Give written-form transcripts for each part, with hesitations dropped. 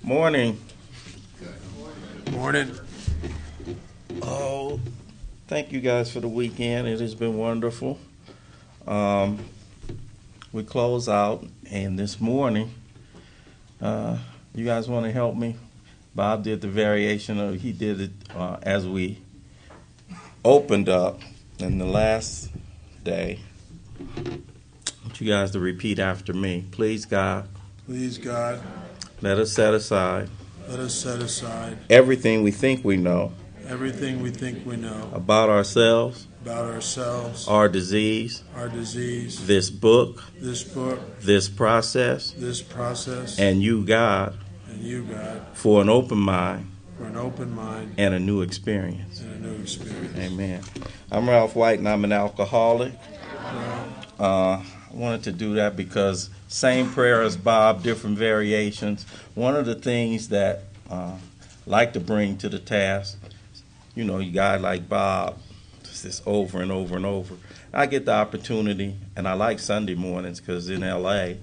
Morning. Morning. Oh, thank you guys for the weekend. It has been wonderful. We close out, and this morning, you guys want to help me? Bob did the variation of, he did it as we opened up in the last day. I want you guys to repeat after me. Please, God. Please, God. Let us set aside. Let us set aside everything we think we know. Everything we think we know About ourselves. about ourselves. Our disease. Our disease. This book. This book. This process. This process. And you, God. And you, God. For an open mind. For an open mind. And a new experience. And a new experience. Amen. I'm Ralph White, and I'm an alcoholic. I wanted to do that because same prayer as Bob, different variations. One of the things that I like to bring to the task, you guys like Bob, just this over and over and over. I get the opportunity, and I like Sunday mornings because in L.A.,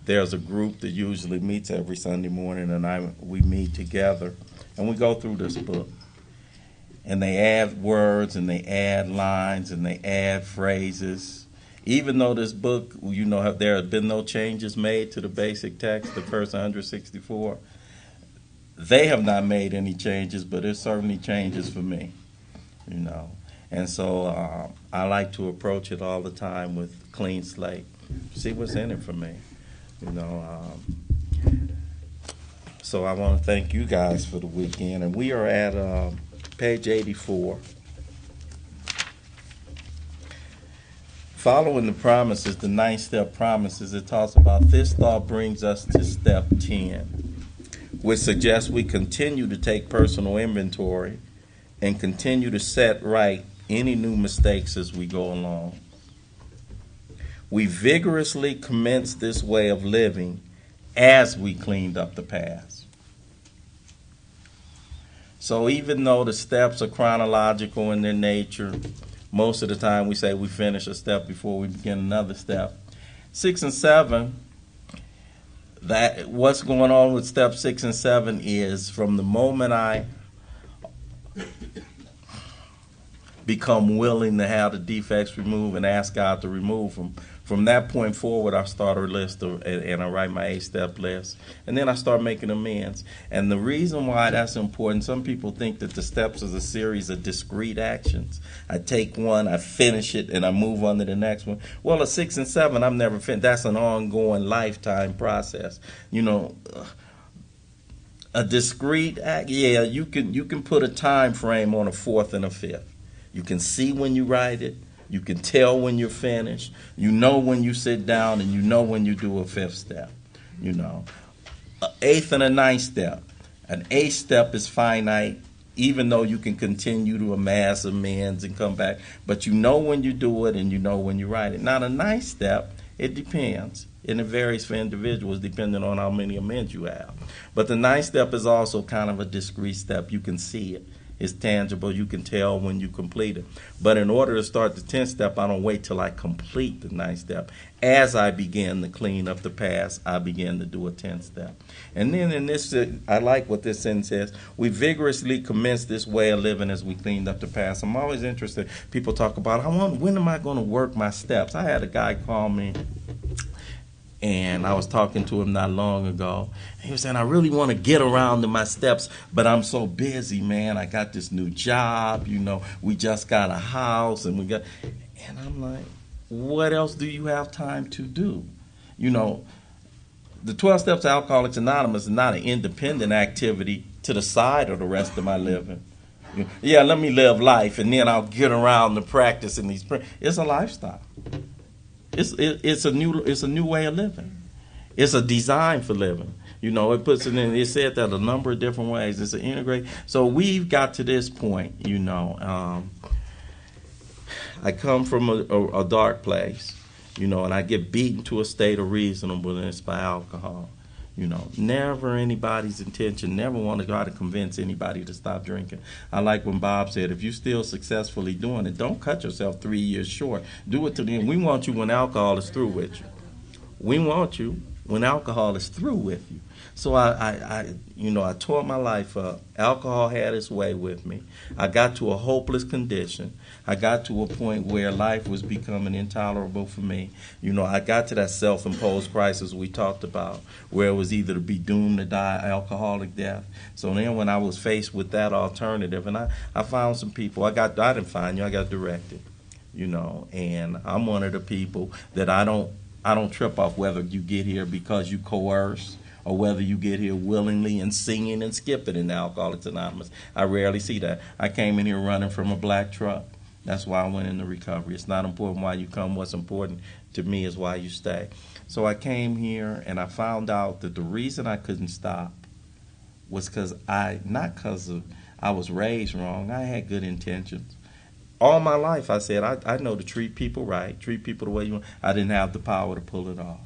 there's a group that usually meets every Sunday morning, and we meet together, and we go through this book. And they add words, and they add lines, and they add phrases. Even though this book, there have been no changes made to the basic text, the first 164, they have not made any changes, but there's certainly changes for me, And so I like to approach it all the time with clean slate, see what's in it for me, So I want to thank you guys for the weekend, and we are at page 84. Following the promises, the 9-step promises, it talks about this thought brings us to step 10, which suggests we continue to take personal inventory and continue to set right any new mistakes as we go along. We vigorously commence this way of living as we cleaned up the past. So even though the steps are chronological in their nature, most of the time we say we finish a step before we begin another step. 6 and 7, what's going on with step 6 and 7 is from the moment I become willing to have the defects removed and ask God to remove them, from that point forward, I start a list and I write my 8-step list. And then I start making amends. And the reason why that's important, some people think that the steps is a series of discrete actions. I take one, I finish it, and I move on to the next one. Well, a 6 and 7, I've never finished. That's an ongoing lifetime process. A discrete act, you can put a time frame on a 4th and a 5th. You can see when you write it. You can tell when you're finished. You know when you sit down, and you know when you do a 5th step. An 8th and a 9th step. An 8th step is finite, even though you can continue to amass amends and come back. But you know when you do it, and you know when you write it. Now, the 9th step, it depends. And it varies for individuals depending on how many amends you have. But the 9th step is also kind of a discrete step. You can see it. It's tangible. You can tell when you complete it. But in order to start the 10th step, I don't wait till I complete the 9th step. As I begin to clean up the past, I begin to do a 10th step. And then in this, I like what this sentence says. We vigorously commence this way of living as we cleaned up the past. I'm always interested. People talk about, when am I going to work my steps? I had a guy call me, and I was talking to him not long ago. He was saying, I really want to get around to my steps, but I'm so busy, man. I got this new job, we just got a house, and I'm like, what else do you have time to do? The 12 Steps to Alcoholics Anonymous is not an independent activity to the side of the rest of my living. Yeah, let me live life, and then I'll get around to practicing these. It's a lifestyle. It's a new way of living. It's a design for living. It puts it in. It said that a number of different ways. It's an integrate. So we've got to this point. I come from a dark place. And I get beaten to a state of reasonableness by alcohol. Never anybody's intention, never want to try to convince anybody to stop drinking. I like when Bob said, if you're still successfully doing it, don't cut yourself 3 years short. Do it to the end. We want you when alcohol is through with you. We want you. when alcohol is through with you. So I tore my life up. Alcohol had its way with me. I got to a hopeless condition. I got to a point where life was becoming intolerable for me. I got to that self-imposed crisis we talked about, where it was either to be doomed to die alcoholic death. So then when I was faced with that alternative, and I found some people, I didn't find you, I got directed, and I'm one of the people that I don't trip off whether you get here because you coerce or whether you get here willingly and singing and skipping in Alcoholics Anonymous. I rarely see that. I came in here running from a black truck. That's why I went into recovery. It's not important why you come. What's important to me is why you stay. So I came here and I found out that the reason I couldn't stop was not because I was raised wrong. I had good intentions. All my life I said, I know to treat people right, treat people the way you want. I didn't have the power to pull it off.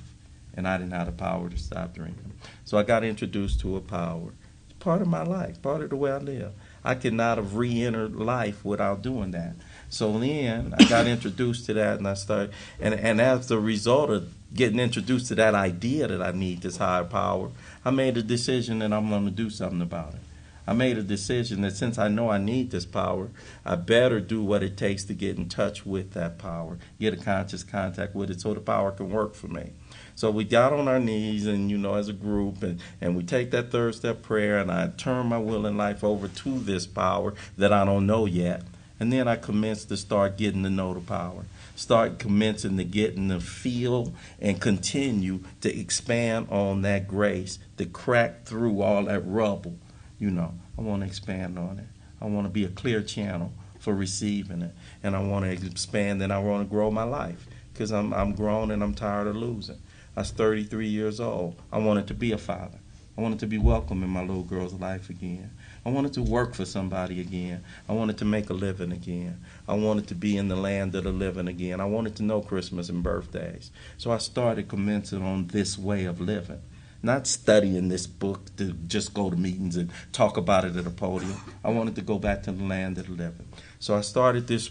And I didn't have the power to stop drinking. So I got introduced to a power. It's part of my life, part of the way I live. I could not have re-entered life without doing that. So then I got introduced to that, and I started, and as a result of getting introduced to that idea that I need this higher power, I made a decision that I'm going to do something about it. I made a decision that since I know I need this power, I better do what it takes to get in touch with that power, get a conscious contact with it so the power can work for me. So we got on our knees and, as a group, and we take that third step prayer, and I turn my will and life over to this power that I don't know yet. And then I commence to start getting to know the power, start commencing to get and to feel and continue to expand on that grace, to crack through all that rubble. I want to expand on it. I want to be a clear channel for receiving it. And I want to expand and I want to grow my life because I'm grown and I'm tired of losing. I was 33 years old. I wanted to be a father. I wanted to be welcome in my little girl's life again. I wanted to work for somebody again. I wanted to make a living again. I wanted to be in the land of the living again. I wanted to know Christmas and birthdays. So I started commencing on this way of living. Not studying this book to just go to meetings and talk about it at a podium. I wanted to go back to the land of the living. So I started this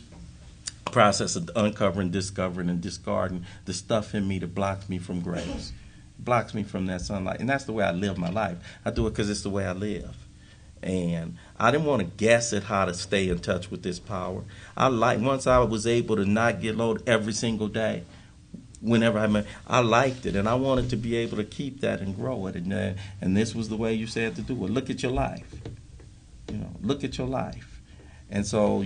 process of uncovering, discovering, and discarding the stuff in me that blocks me from grace, blocks me from that sunlight. And that's the way I live my life. I do it because it's the way I live. And I didn't want to guess at how to stay in touch with this power. Once I was able to not get loaded every single day, whenever I liked it, and I wanted to be able to keep that and grow it. And this was the way you said to do it. Look at your life. Look at your life. And so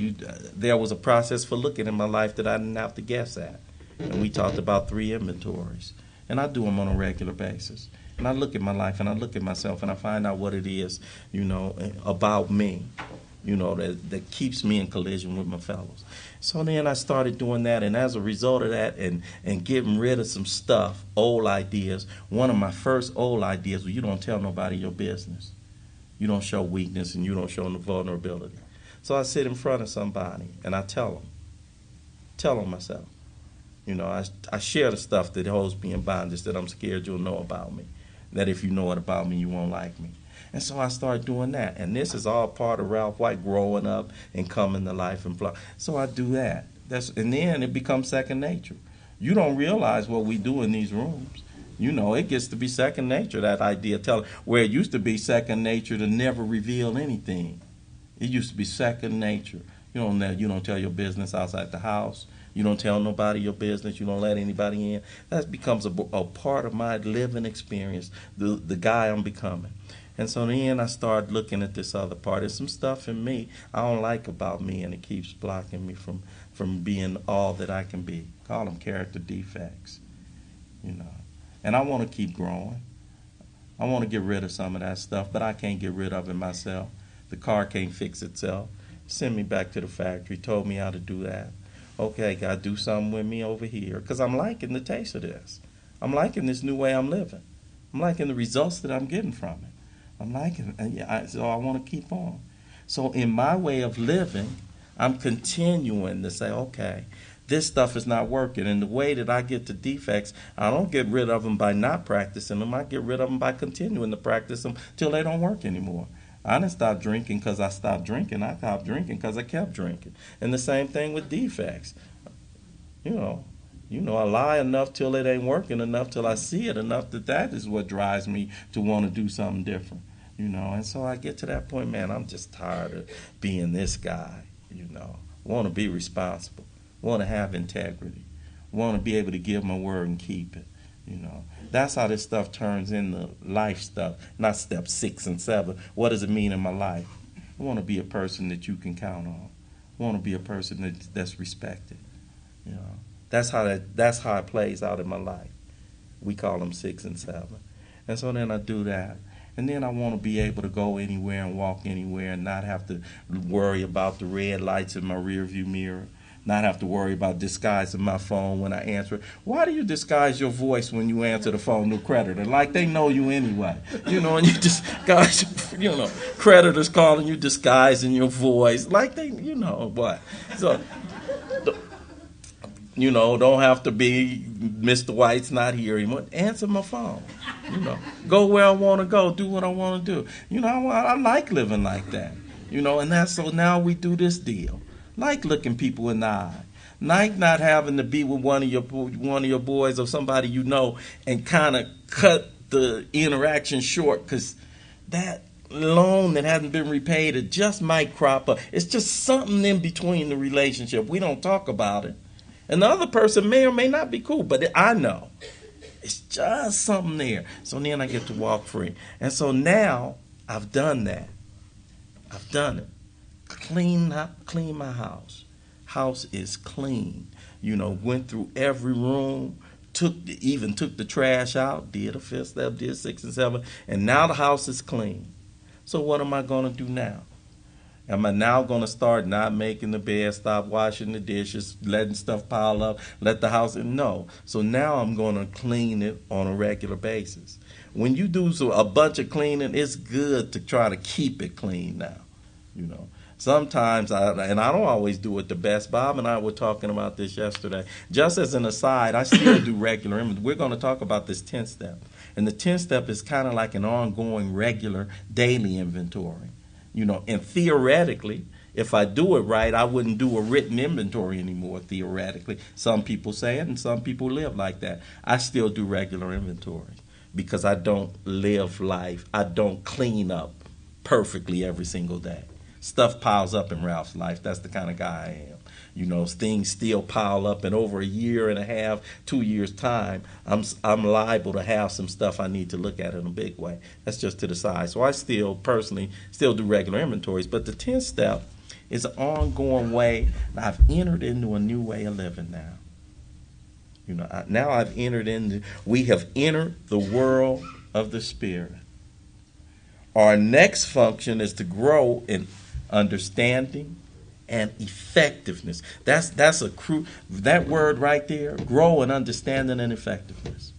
there was a process for looking at my life that I didn't have to guess at. And we talked about 3 inventories. And I do them on a regular basis. And I look at my life and I look at myself and I find out what it is, about me, that keeps me in collision with my fellows. So then I started doing that, and as a result of that and getting rid of some stuff, old ideas, one of my first old ideas was you don't tell nobody your business. You don't show weakness and you don't show no vulnerability. So I sit in front of somebody and I tell them myself. I share the stuff that holds me in bondage that I'm scared you'll know about me. That if you know it about me, you won't like me. And so I started doing that. And this is all part of Ralph White growing up and coming to life and blah. So I do that. And then it becomes second nature. You don't realize what we do in these rooms. It gets to be second nature, that idea. Where it used to be second nature to never reveal anything. It used to be second nature. You don't tell your business outside the house. You don't tell nobody your business. You don't let anybody in. That becomes a part of my living experience, the guy I'm becoming. And so then I started looking at this other part. There's some stuff in me I don't like about me, and it keeps blocking me from being all that I can be. Call them character defects, And I want to keep growing. I want to get rid of some of that stuff, but I can't get rid of it myself. The car can't fix itself. Send me back to the factory. Told me how to do that. Okay, God, do something with me over here. Because I'm liking the taste of this. I'm liking this new way I'm living. I'm liking the results that I'm getting from it. I'm liking it. So I want to keep on. So in my way of living, I'm continuing to say, okay, this stuff is not working. And the way that I get to defects, I don't get rid of them by not practicing them. I get rid of them by continuing to practice them till they don't work anymore. I didn't stop drinking because I stopped drinking. I stopped drinking because I kept drinking. And the same thing with defects. You I lie enough till it ain't working enough, till I see it enough that is what drives me to want to do something different. And so I get to that point, man, I'm just tired of being this guy. Want to be responsible, want to have integrity, want to be able to give my word and keep it. That's how this stuff turns into life stuff, not step 6 and 7. What does it mean in my life? I want to be a person that you can count on. I want to be a person that's respected. That's how it plays out in my life. We call them 6 and 7. And so then I do that. And then I want to be able to go anywhere and walk anywhere and not have to worry about the red lights in my rearview mirror, not have to worry about disguising my phone when I answer it. Why do you disguise your voice when you answer the phone to a creditor? Like they know you anyway. And you disguise, creditors calling you, disguising your voice. Like they, what. So, don't have to be Mr. White's not here anymore. Answer my phone. Go where I want to go. Do what I want to do. I like living like that. And that's so now we do this deal. Like looking people in the eye. Like not having to be with one of your boys or somebody and kind of cut the interaction short because that loan that hasn't been repaid, it just might crop up. It's just something in between the relationship. We don't talk about it. And the other person may or may not be cool, but I know. It's just something there. So then I get to walk free. And so now I've done that. I've done it. Clean my house. House is clean. Went through every room, took the trash out, did a 5th step, did 6 and 7, and now the house is clean. So what am I going to do now? Am I now going to start not making the bed, stop washing the dishes, letting stuff pile up, let the house in? No. So now I'm going to clean it on a regular basis. When you do a bunch of cleaning, it's good to try to keep it clean now. Sometimes, and I don't always do it the best. Bob and I were talking about this yesterday. Just as an aside, I still do regular inventory. We're going to talk about this 10th step. And the 10th step is kind of like an ongoing, regular, daily inventory. And theoretically, if I do it right, I wouldn't do a written inventory anymore, theoretically. Some people say it, and some people live like that. I still do regular inventory because I don't live life. I don't clean up perfectly every single day. Stuff piles up in Ralph's life. That's the kind of guy I am. Things still pile up, and over a year and a half, 2 years' time, I'm liable to have some stuff I need to look at in a big way. That's just to the side. So I personally still do regular inventories. But the 10th step is an ongoing way. I've entered into a new way of living now. Now we have entered the world of the Spirit. Our next function is to grow in understanding and effectiveness. That's that word right there, grow in understanding and effectiveness.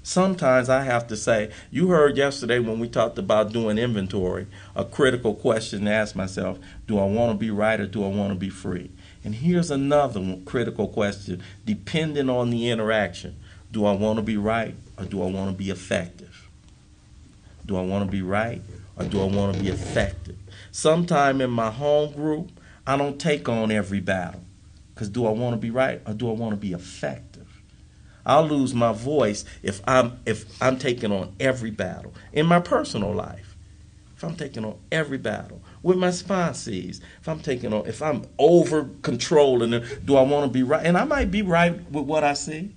Sometimes I have to say, you heard yesterday when we talked about doing inventory, a critical question to ask myself, do I want to be right or do I want to be free? And here's another critical question, depending on the interaction. Do I want to be right or do I want to be effective? Do I want to be right or do I want to be effective? Sometime in my home group, I don't take on every battle. Because do I want to be right or do I want to be effective? I'll lose my voice if I'm taking on every battle. In my personal life, if I'm taking on every battle. With my sponsees, if I'm over controlling them, do I want to be right? And I might be right with what I see,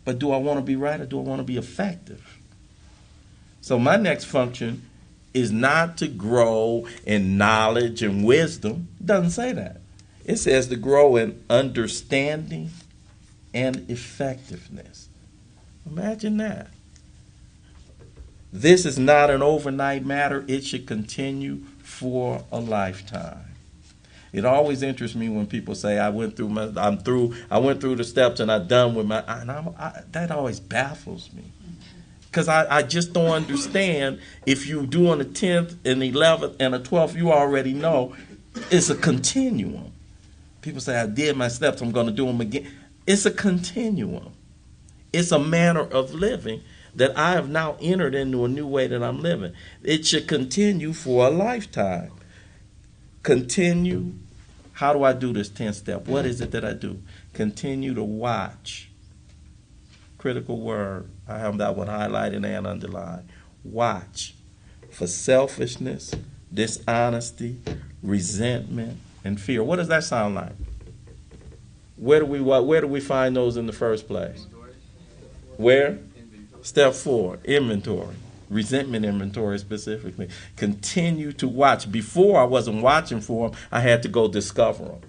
but do I want to be right or do I want to be effective? So my next function is not to grow in knowledge and wisdom. It doesn't say that. It says to grow in understanding and effectiveness. Imagine that. This is not an overnight matter. It should continue for a lifetime. It always interests me when people say I went through the steps and I'm done with my. That always baffles me. Because I just don't understand if you're doing the 10th and the 11th and the 12th, you already know it's a continuum. People say, I did my steps, I'm going to do them again. It's a continuum. It's a manner of living that I have now entered into a new way that I'm living. It should continue for a lifetime. Continue. How do I do this 10th step? What is it that I do? Continue to watch. Critical word. I have that one highlighted and underlined. Watch for selfishness, dishonesty, resentment, and fear. What does that sound like? Where do we find those in the first place? Where? Step 4, inventory. Resentment inventory specifically. Continue to watch. Before I wasn't watching for them, I had to go discover them.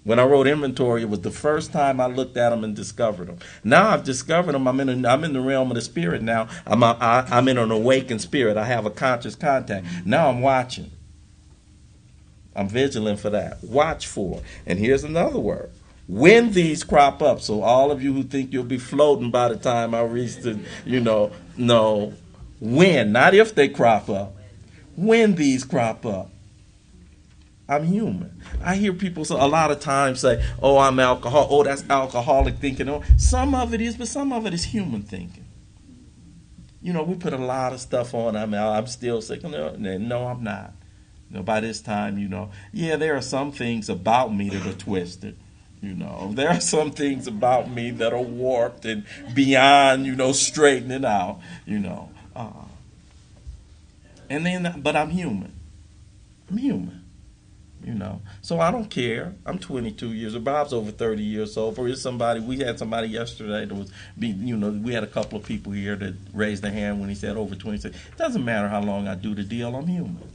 When I wrote inventory, it was the first time I looked at them and discovered them. Now I've discovered them. I'm in the realm of the spirit now. I'm in an awakened spirit. I have a conscious contact. Now I'm watching. I'm vigilant for that. Watch for. And here's another word. When these crop up, so all of you who think you'll be floating by the time I reach the, no. When, not if they crop up. When these crop up. I'm human. I hear people a lot of times say, oh, I'm alcoholic. Oh, that's alcoholic thinking. Oh, some of it is, but some of it is human thinking. We put a lot of stuff on. I'm still sick. No, I'm not. By this time, there are some things about me that are twisted. There are some things about me that are warped and beyond, straightening out, but I'm human. I'm human. So I don't care. I'm 22 years old. Bob's over 30 years old. We had somebody yesterday that was, we had a couple of people here that raised their hand when he said over 26. It doesn't matter how long I do the deal. I'm human.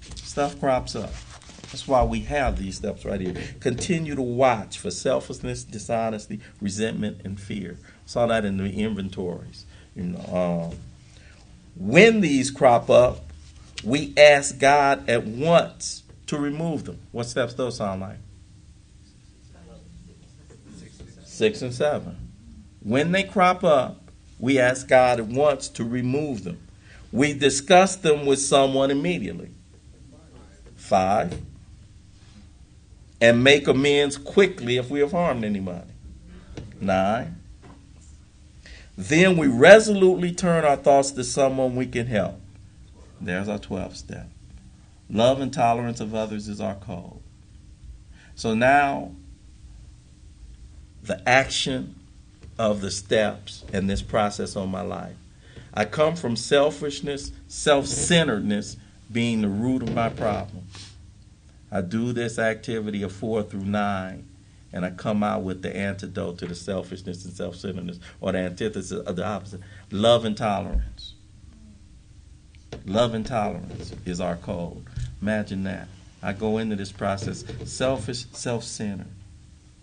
Stuff crops up. That's why we have these steps right here. Continue to watch for selfishness, dishonesty, resentment, and fear. Saw that in the inventories. When these crop up, we ask God at once to remove them. What steps those sound like? 6 and 7. When they crop up, we ask God at once to remove them. We discuss them with someone immediately. 5. And make amends quickly if we have harmed anybody. 9. Then we resolutely turn our thoughts to someone we can help. There's our 12th step. Love and tolerance of others is our code. So now, the action of the steps in this process on my life. I come from selfishness, self-centeredness being the root of my problem. I do this activity of 4 through 9, and I come out with the antidote to the selfishness and self-centeredness, or the antithesis of the opposite. Love and tolerance. Love and tolerance is our code. Imagine that. I go into this process selfish, self-centered.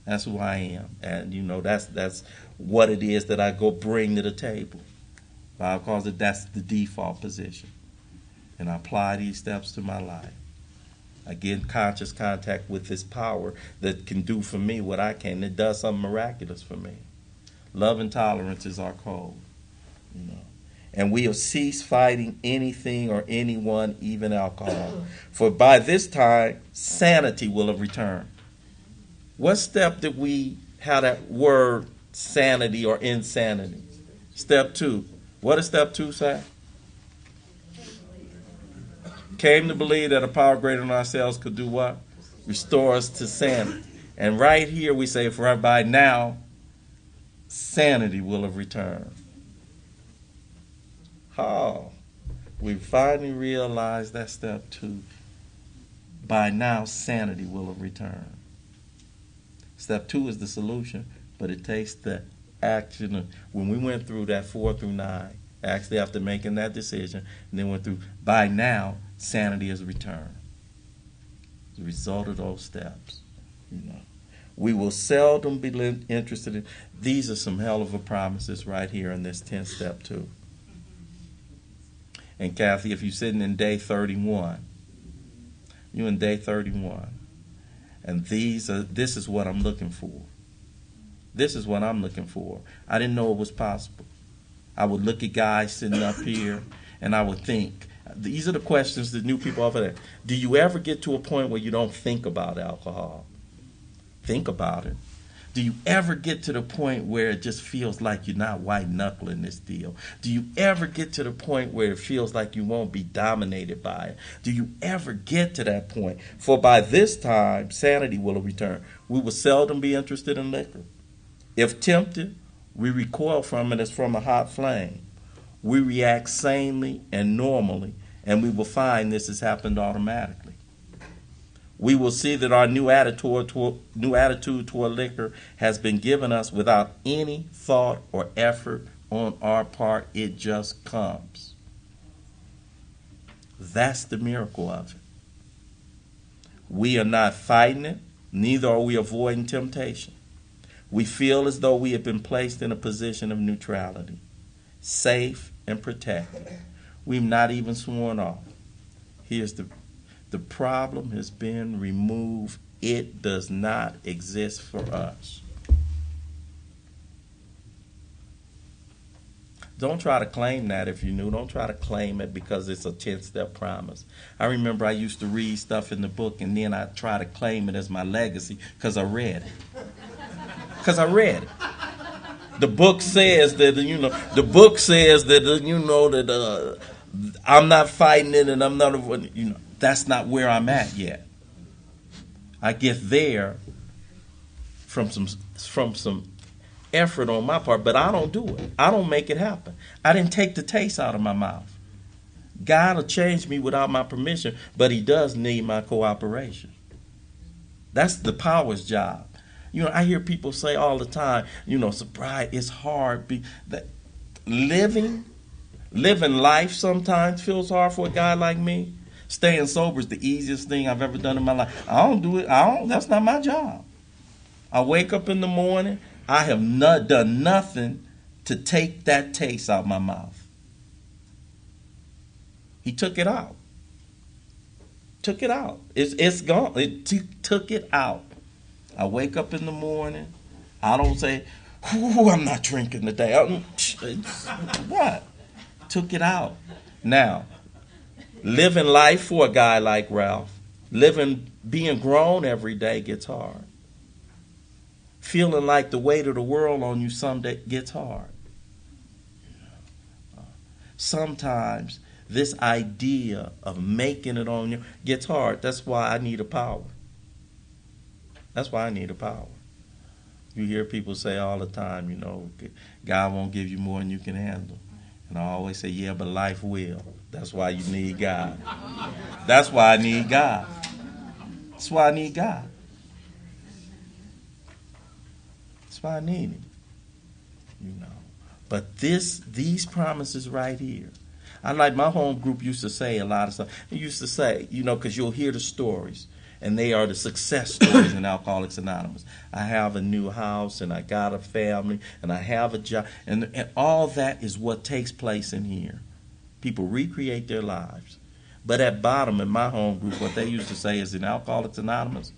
That's who I am. And that's what it is that I go bring to the table. Bible calls it that's the default position. And I apply these steps to my life. I get in conscious contact with this power that can do for me what I can. It does something miraculous for me. Love and tolerance is our code. And we have ceased fighting anything or anyone, even alcohol. For by this time, sanity will have returned. What step did we have that word sanity or insanity? Step 2. What does step 2 say? Came to believe that a power greater than ourselves could do what? Restore us to sanity. And right here we say, for by now, sanity will have returned. Oh, we finally realized that step 2. By now, sanity will have returned. Step 2 is the solution, but it takes the action. When we went through that 4 through 9, actually after making that decision, and then went through, by now, sanity has returned. As a result of those steps, we will seldom be interested in. These are some hell of a promises right here in this 10th step too. And Kathy, if you're sitting in day 31, you're in day 31, and this is what I'm looking for. This is what I'm looking for. I didn't know it was possible. I would look at guys sitting up here, and I would think, these are the questions that new people offer there. Do you ever get to a point where you don't think about alcohol? Think about it. Do you ever get to the point where it just feels like you're not white-knuckling this deal? Do you ever get to the point where it feels like you won't be dominated by it? Do you ever get to that point? For by this time, sanity will return. We will seldom be interested in liquor. If tempted, we recoil from it as from a hot flame. We react sanely and normally, and we will find this has happened automatically. We will see that our new attitude toward liquor has been given us without any thought or effort on our part. It just comes. That's the miracle of it. We are not fighting it, neither are we avoiding temptation. We feel as though we have been placed in a position of neutrality, safe and protected. We've not even sworn off. Here's the problem has been removed. It does not exist for us. Don't try to claim that if you're new. Don't try to claim it because it's a 10-step promise. I remember I used to read stuff in the book and then I try to claim it as my legacy because I read it. Because I read it. The book says that, I'm not fighting it and I'm not, that's not where I'm at yet. I get there from some effort on my part, but I don't do it. I don't make it happen. I didn't take the taste out of my mouth. God will change me without my permission, but he does need my cooperation. That's the power's job. I hear people say all the time, sobriety is hard. Living life sometimes feels hard for a guy like me. Staying sober is the easiest thing I've ever done in my life. I don't do it. That's not my job. I wake up in the morning. I have not done nothing to take that taste out of my mouth. He took it out. Took it out. It's gone. Took it out. I wake up in the morning. I don't say, I'm not drinking today. What? Took it out. Now, living life for a guy like Ralph, being grown every day gets hard. Feeling like the weight of the world on you someday gets hard. Sometimes this idea of making it on you gets hard. That's why I need a power. That's why I need a power. You hear people say all the time, God won't give you more than you can handle. And I always say, yeah, but life will. That's why you need God. That's why I need God. That's why I need God. That's why I need him. But these promises right here. I like my home group used to say a lot of stuff. They used to say, because you'll hear the stories. And they are the success stories in Alcoholics Anonymous. I have a new house, and I got a family, and I have a job. And all that is what takes place in here. People recreate their lives. But at bottom, in my home group, what they used to say is in Alcoholics Anonymous,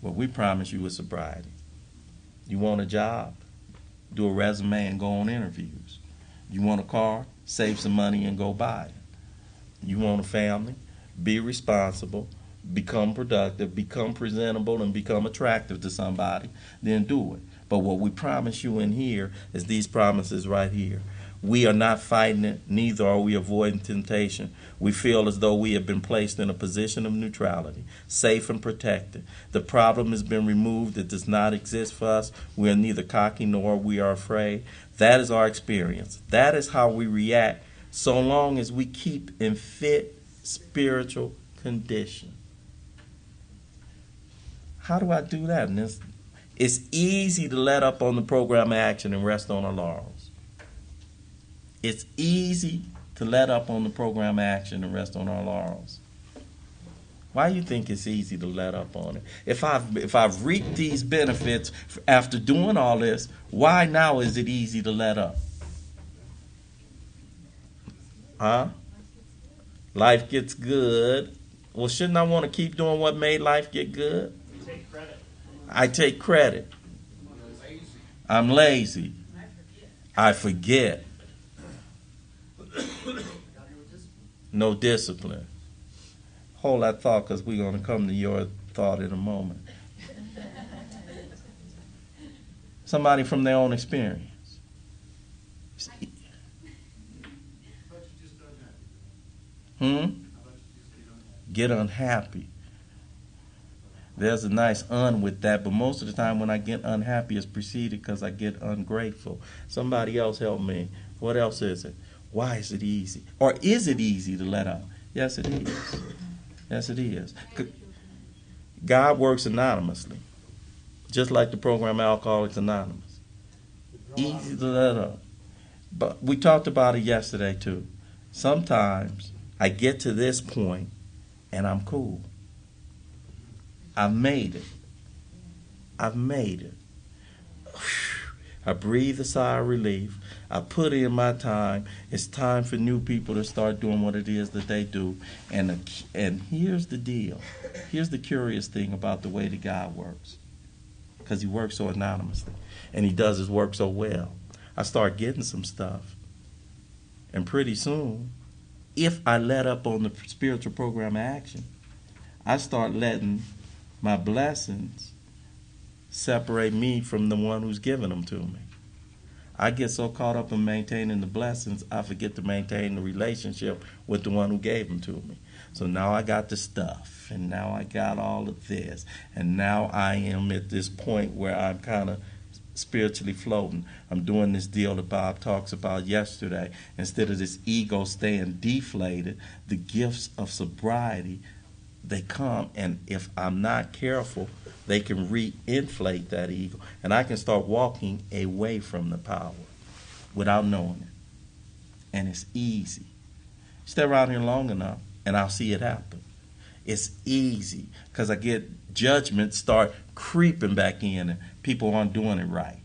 well, we promise you is sobriety. You want a job? Do a resume and go on interviews. You want a car? Save some money and go buy it. You want a family? Be responsible. Become productive, become presentable, and become attractive to somebody, then do it. But what we promise you in here is these promises right here. We are not fighting it, neither are we avoiding temptation. We feel as though we have been placed in a position of neutrality, safe and protected. The problem has been removed. It does not exist for us. We are neither cocky nor we are afraid. That is our experience. That is how we react so long as we keep in fit spiritual condition. How do I do that? And it's easy to let up on the program of action and rest on our laurels. It's easy to let up on the program of action and rest on our laurels. Why do you think it's easy to let up on it? If I've reaped these benefits after doing all this, why now is it easy to let up? Huh? Life gets good. Well, shouldn't I want to keep doing what made life get good? I take credit. I'm lazy. I forget. No discipline. Hold that thought because we're going to come to your thought in a moment. Somebody from their own experience. Get unhappy. There's a nice with that, but most of the time when I get unhappy, it's preceded because I get ungrateful. Somebody else help me. What else is it? Why is it easy? Or is it easy to let up? Yes, it is. Yes, it is. God works anonymously, just like the program Alcoholics Anonymous. Easy to let up. But we talked about it yesterday too. Sometimes I get to this point and I'm cool. I've made it. I've made it. I breathe a sigh of relief. I put in my time. It's time for new people to start doing what it is that they do. And here's the deal. Here's the curious thing about the way that God works. Because he works so anonymously. And he does his work so well. I start getting some stuff. And pretty soon, if I let up on the spiritual program of action, I start letting my blessings separate me from the one who's giving them to me. I get so caught up in maintaining the blessings, I forget to maintain the relationship with the one who gave them to me. So now I got the stuff, and now I got all of this, and now I am at this point where I'm kind of spiritually floating. I'm doing this deal that Bob talks about yesterday. Instead of this ego staying deflated, the gifts of sobriety, they come, and if I'm not careful, they can re-inflate that ego, and I can start walking away from the power without knowing it. And it's easy. Stay around here long enough, and I'll see it happen. It's easy, because I get judgment start creeping back in, and people aren't doing it right.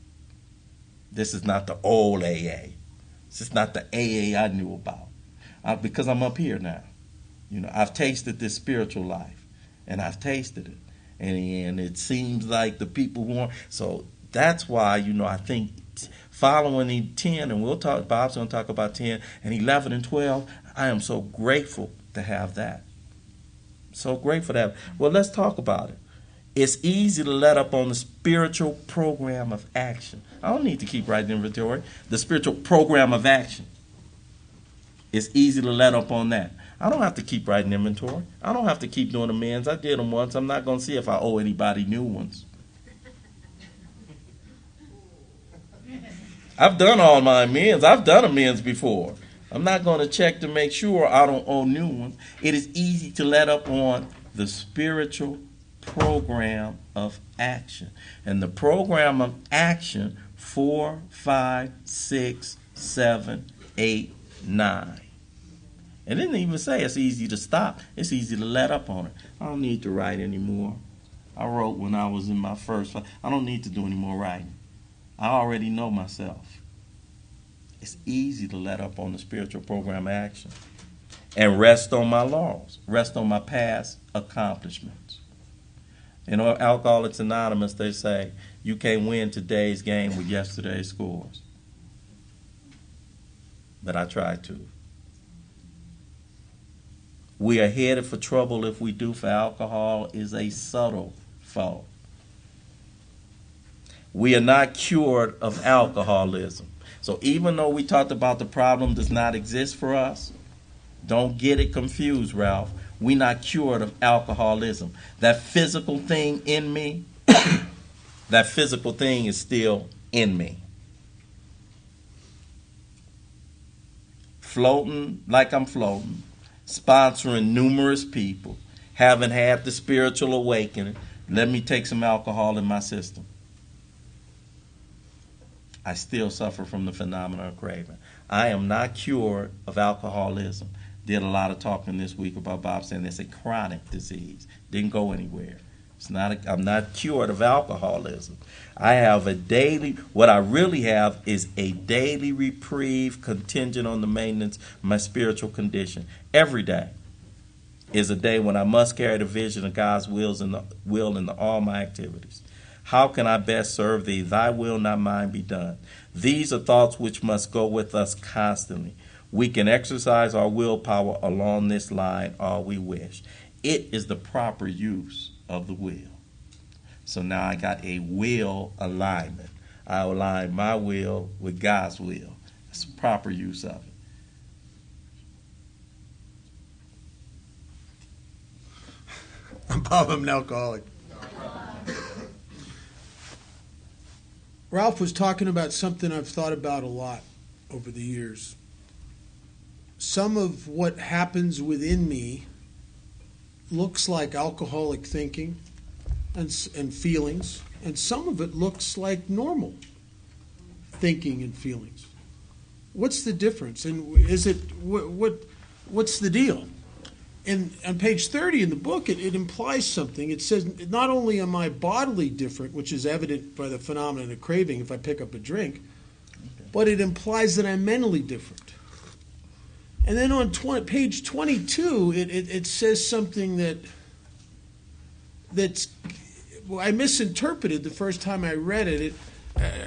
This is not the old AA. This is not the AA I knew about, because I'm up here now. You know, I've tasted this spiritual life, and I've tasted it, and it seems like the people who aren't. So that's why, you know, I think following the 10, and we'll talk. Bob's going to talk about 10 and 11 and 12. I am so grateful to have that. So grateful to have. Well, let's talk about it. It's easy to let up on the spiritual program of action. I don't need to keep writing inventory. The spiritual program of action. It's easy to let up on that. I don't have to keep writing inventory. I don't have to keep doing amends. I did them once. I'm not going to see if I owe anybody new ones. I've done all my amends. I've done amends before. I'm not going to check to make sure I don't owe new ones. It is easy to let up on the spiritual program of action. And the program of action, 4, 5, 6, 7, 8, 9. It didn't even say it's easy to stop. It's easy to let up on it. I don't need to write anymore. I wrote when I was in my first. I don't need to do any more writing. I already know myself. It's easy to let up on the spiritual program of action and rest on my laurels, rest on my past accomplishments. You know, Alcoholics Anonymous, they say, you can't win today's game with yesterday's scores. But I tried to. We are headed for trouble if we do, for alcohol is a subtle foe. We are not cured of alcoholism. So even though we talked about the problem does not exist for us, don't get it confused, Ralph. We're not cured of alcoholism. That physical thing in me, that physical thing is still in me. Floating like I'm floating, sponsoring numerous people, haven't had the spiritual awakening. Let me take some alcohol in my system. I still suffer from the phenomenon of craving. I am not cured of alcoholism. Did a lot of talking this week about Bob saying it's a chronic disease. Didn't go anywhere. I'm not cured of alcoholism. I have a daily, what I really have is a daily reprieve contingent on the maintenance of my spiritual condition. Every day is a day when I must carry the vision of God's will in all my activities. How can I best serve thee? Thy will, not mine, be done. These are thoughts which must go with us constantly. We can exercise our willpower along this line all we wish. It is the proper use of the will. So now I got a will alignment. I align my will with God's will. That's the proper use of it. Bob, I'm an alcoholic. Ralph was talking about something I've thought about a lot over the years. Some of what happens within me looks like alcoholic thinking and feelings, and some of it looks like normal thinking and feelings. What's the difference? And is it what's the deal? And on page 30 in the book, it implies something. It says, not only am I bodily different, which is evident by the phenomenon of craving if I pick up a drink, but it implies that I'm mentally different. And then on page 22, it says something that's I misinterpreted the first time I read it.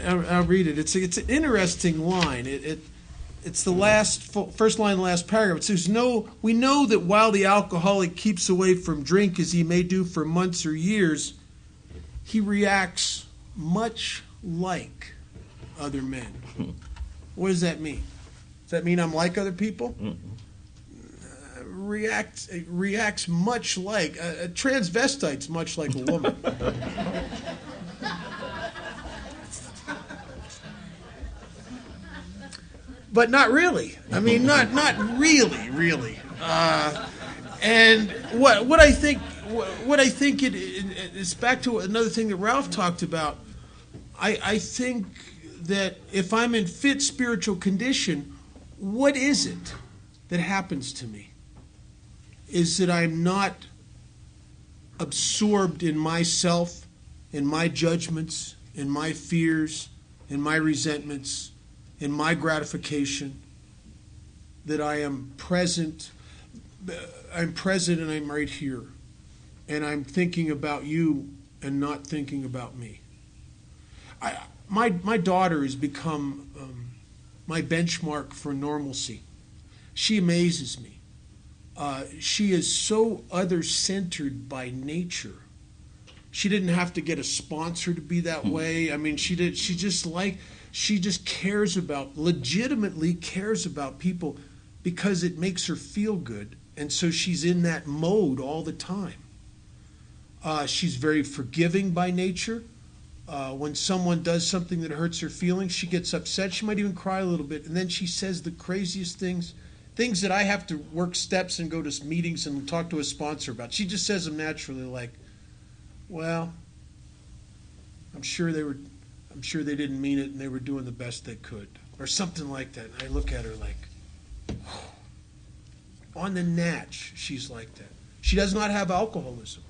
I'll read it. It's an interesting line. It's the first line of the last paragraph. It says, we know that while the alcoholic keeps away from drink as he may do for months or years, he reacts much like other men. What does that mean? Does that mean I'm like other people? Reacts much like a transvestite's much like a woman. But not really. I mean, not really. And what I think it's back to another thing that Ralph talked about. I think that if I'm in fit spiritual condition, what is it that happens to me? Is that I'm not absorbed in myself, in my judgments, in my fears, in my resentments, in my gratification, that I am present. I'm present and I'm right here. And I'm thinking about you and not thinking about me. My daughter has become my benchmark for normalcy. She amazes me. She is so other-centered by nature. She didn't have to get a sponsor to be that way. I mean, she just legitimately cares about people because it makes her feel good. And so she's in that mode all the time. She's very forgiving by nature. When someone does something that hurts her feelings, she gets upset. She might even cry a little bit. And then she says the craziest things that I have to work steps and go to meetings and talk to a sponsor about. She just says them naturally, like, well, I'm sure they didn't mean it and they were doing the best they could. Or something like that. And I look at her like, oh. On the natch, she's like that. She does not have alcoholism.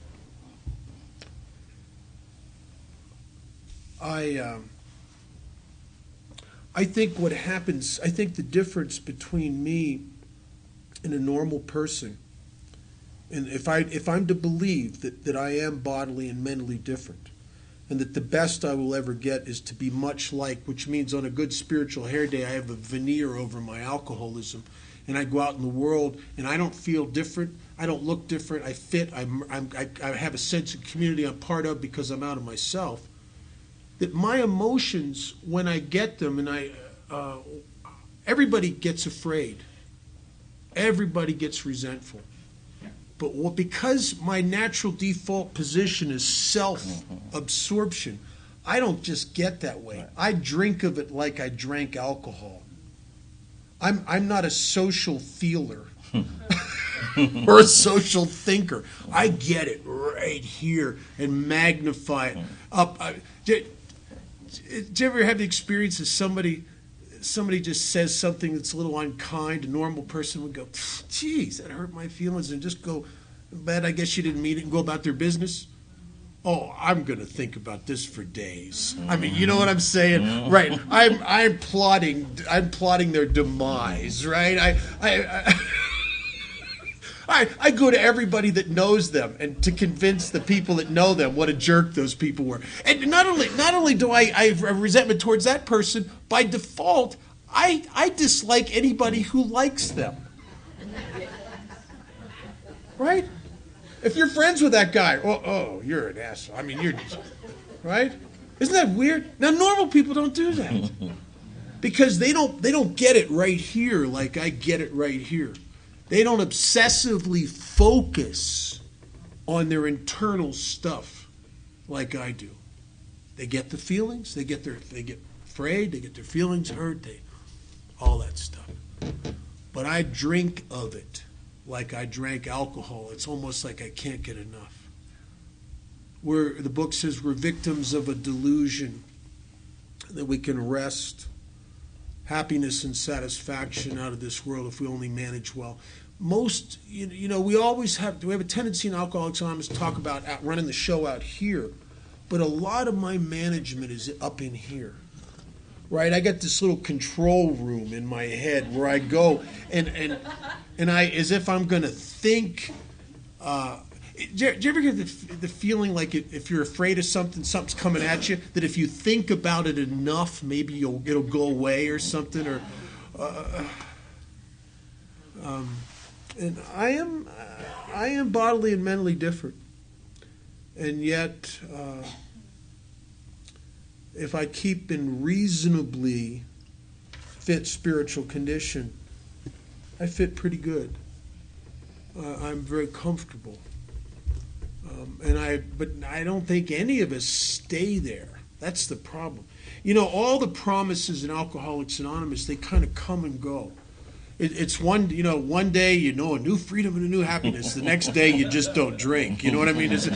I think what happens, I think the difference between me and a normal person, and if I'm to believe that I am bodily and mentally different, and that the best I will ever get is to be much like, which means on a good spiritual hair day I have a veneer over my alcoholism, and I go out in the world and I don't feel different, I don't look different, I fit, I have a sense of community I'm part of because I'm out of myself, that my emotions, when I get them, and everybody gets afraid, everybody gets resentful. But because my natural default position is self-absorption, I don't just get that way. Right. I drink of it like I drank alcohol. I'm not a social feeler or a social thinker. I get it right here and magnify it up. Did you ever have the experience of somebody just says something that's a little unkind? A normal person would go, geez, that hurt my feelings, and just go, bad, I guess you didn't mean it, and go about their business. Oh, I'm going to think about this for days. I mean, you know what I'm saying? Right. I'm plotting their demise, right? I go to everybody that knows them and to convince the people that know them what a jerk those people were. And not only do I have resentment towards that person, by default, I dislike anybody who likes them. Right? If you're friends with that guy, oh, you're an asshole. I mean, you're just, right? Isn't that weird? Now, normal people don't do that because they don't get it right here like I get it right here. They don't obsessively focus on their internal stuff like I do. They get the feelings, they get afraid, they get their feelings hurt, all that stuff. But I drink of it like I drank alcohol. It's almost like I can't get enough. The book says we're victims of a delusion that we can wrest happiness and satisfaction out of this world if we only manage well. Most, we have a tendency in Alcoholics Anonymous to talk about running the show out here, but a lot of my management is up in here. Right, I got this little control room in my head where I go and I, as if I'm going to think. Do you ever get the feeling like if you're afraid of something's coming at you, that if you think about it enough, maybe it'll go away or something? Or and I am bodily and mentally different, and yet. If I keep in reasonably fit spiritual condition, I fit pretty good. I'm very comfortable. But I don't think any of us stay there. That's the problem. All the promises in Alcoholics Anonymous, they kind of come and go. It's one day a new freedom and a new happiness. The next day you just don't drink. You know what I mean? It's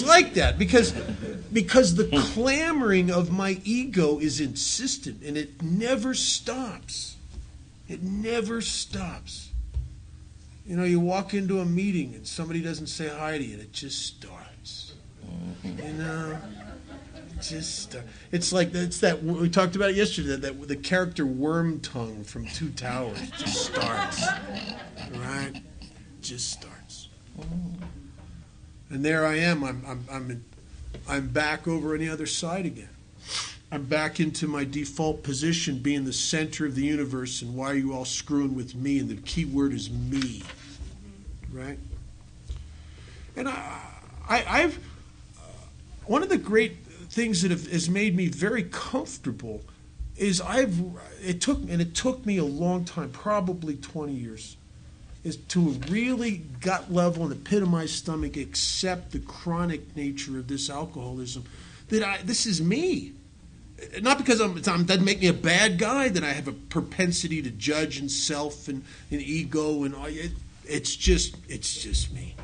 like that because the clamoring of my ego is insistent and it never stops. It never stops. You walk into a meeting and somebody doesn't say hi to you and it just starts. It's that we talked about it yesterday, that the character Worm Tongue from Two Towers just starts. Right? Just starts. And there I am. I'm back over on the other side again. I'm back into my default position, being the center of the universe, and why are you all screwing with me? And the key word is me. Right? And I've one of the great things that has made me very comfortable is it took me a long time, probably 20 years, is to really gut level and the pit of my stomach accept the chronic nature of this alcoholism, that this is me. Not because doesn't make me a bad guy, that I have a propensity to judge and self and ego and all. It's just me.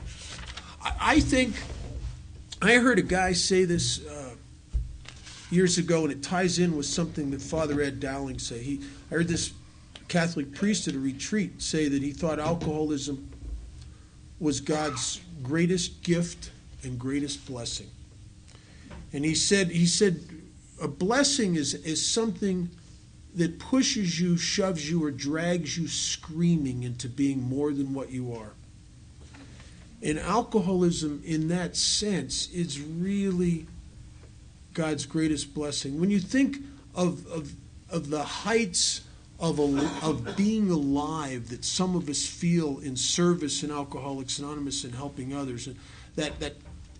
I think I heard a guy say this years ago, and it ties in with something that Father Ed Dowling said. I heard this Catholic priest at a retreat say that he thought alcoholism was God's greatest gift and greatest blessing. And he said a blessing is something that pushes you, shoves you, or drags you screaming into being more than what you are. And alcoholism, in that sense, is really God's greatest blessing. When you think of the heights of being alive that some of us feel in service in Alcoholics Anonymous and helping others, and that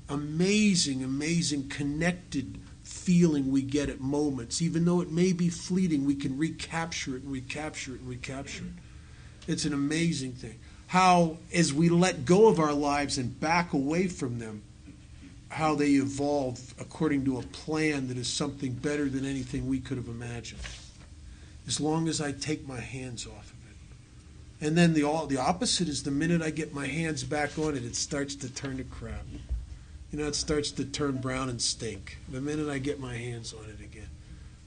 amazing connected feeling we get at moments, even though it may be fleeting, we can recapture it and recapture it and recapture it. It's an amazing thing. How, as we let go of our lives and back away from them, how they evolve according to a plan that is something better than anything we could have imagined. As long as I take my hands off of it. And then the opposite is the minute I get my hands back on it, it starts to turn to crap. It starts to turn brown and stink. The minute I get my hands on it again.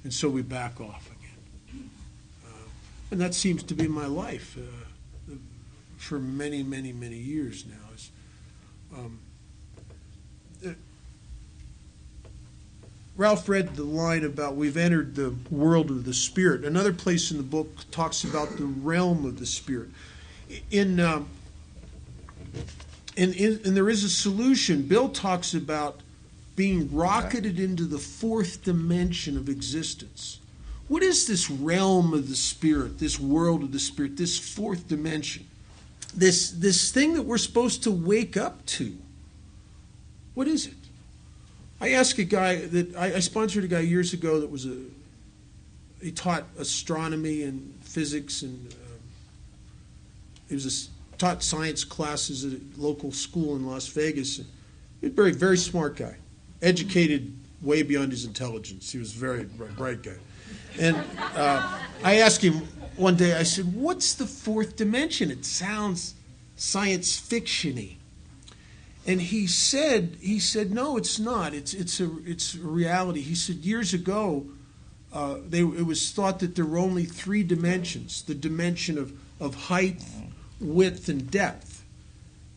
And so we back off again. And that seems to be my life for many years now. Ralph read the line about we've entered the world of the Spirit. Another place in the book talks about the realm of the Spirit. And there is a solution. Bill talks about being rocketed into the fourth dimension of existence. What is this realm of the Spirit, this world of the Spirit, this fourth dimension? This thing that we're supposed to wake up to? What is it? I asked a guy that I sponsored a guy years ago that was he taught astronomy and physics, and taught science classes at a local school in Las Vegas. He's a very, very smart guy, educated way beyond his intelligence. He was a very bright guy. And I asked him one day, I said, what's the fourth dimension? It sounds science fiction-y. And he said, no, it's not. It's a reality. He said years ago, it was thought that there were only three dimensions: the dimension of height, width, and depth.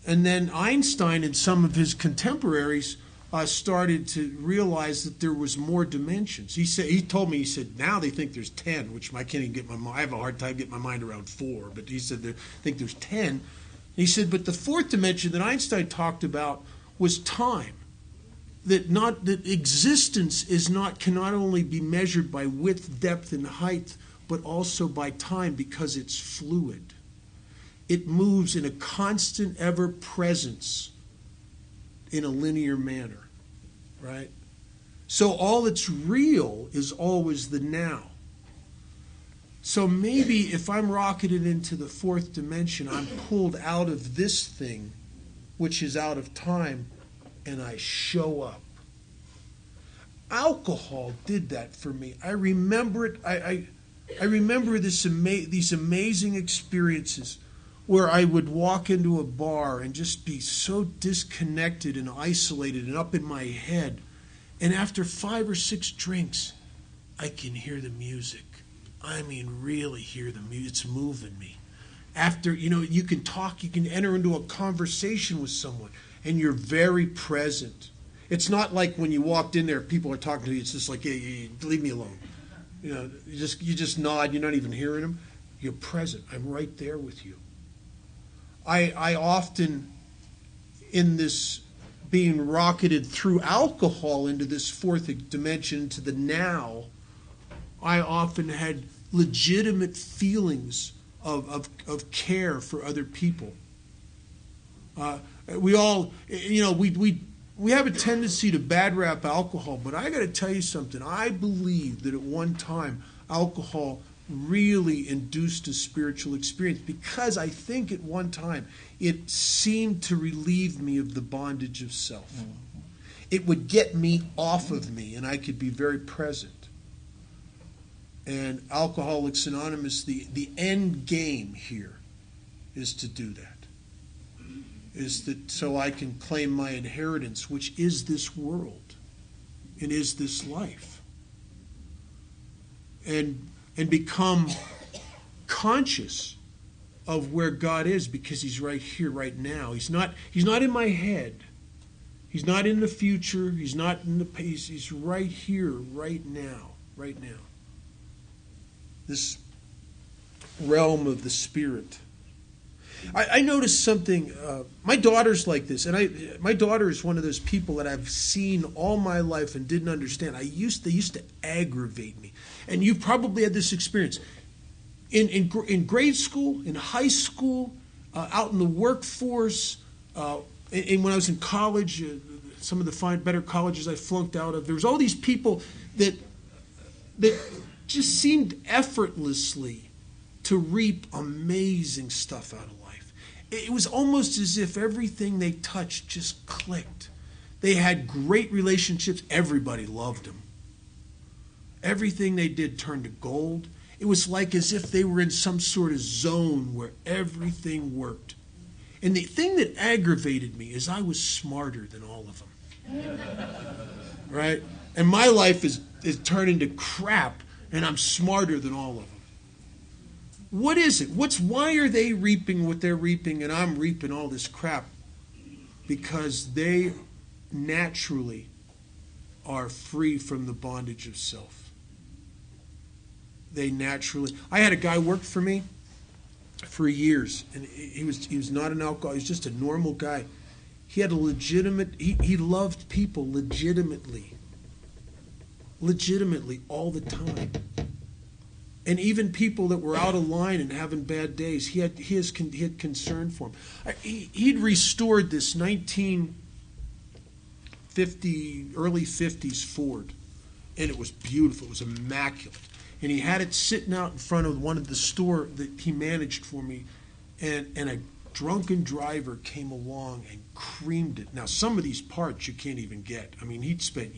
And then Einstein and some of his contemporaries started to realize that there was more dimensions. He told me, now they think there's 10, which I can't even get I have a hard time getting my mind around 4, but he said they think there's 10. He said, but the fourth dimension that Einstein talked about was time. That existence cannot only be measured by width, depth, and height, but also by time, because it's fluid. It moves in a constant ever presence in a linear manner, right? So all that's real is always the now. So maybe if I'm rocketed into the fourth dimension, I'm pulled out of this thing, which is out of time, and I show up. Alcohol did that for me. I remember it. I remember these amazing experiences where I would walk into a bar and just be so disconnected and isolated and up in my head. And after 5 or 6 drinks, I can hear the music. I mean, really hear the music. It's moving me. After, you can talk, you can enter into a conversation with someone, and you're very present. It's not like when you walked in there, people are talking to you, it's just like, hey, leave me alone. You just nod, you're not even hearing them. You're present. I'm right there with you. I often, in this being rocketed through alcohol into this fourth dimension, to the now, I often had legitimate feelings of care for other people. We all, we have a tendency to bad rap alcohol, but I got to tell you something. I believe that at one time alcohol really induced a spiritual experience, because I think at one time it seemed to relieve me of the bondage of self. Mm-hmm. It would get me off of me, and I could be very present. And Alcoholics Anonymous, the end game here is to do that. Is that so I can claim my inheritance, which is this world and is this life. And become conscious of where God is, because He's right here, right now. He's not in my head. He's not in the future. He's not in the past. He's right here, right now, right now. This realm of the Spirit. I noticed something. My daughter's like this, and my daughter is one of those people that I've seen all my life and didn't understand. They used to aggravate me, and you've probably had this experience in grade school, in high school, out in the workforce, and when I was in college. Some of the better colleges I flunked out of. There was all these people that just seemed effortlessly to reap amazing stuff out of life. It was almost as if everything they touched just clicked. They had great relationships. Everybody loved them. Everything they did turned to gold. It was like as if they were in some sort of zone where everything worked. And the thing that aggravated me is I was smarter than all of them. Right? And my life is turned into crap, and I'm smarter than all of them. What is it? Why are they reaping what they're reaping and I'm reaping all this crap? Because they naturally are free from the bondage of self. They naturally. I had a guy work for me for years, and he was not an alcoholic. He was just a normal guy. He had a legitimate. He loved people legitimately all the time. And even people that were out of line and having bad days, he had concern for them. He'd restored this 1950 early 50s Ford, and it was beautiful. It was immaculate. And he had it sitting out in front of one of the store that he managed for me, and a drunken driver came along and creamed it. Now, some of these parts you can't even get. I mean, he'd spent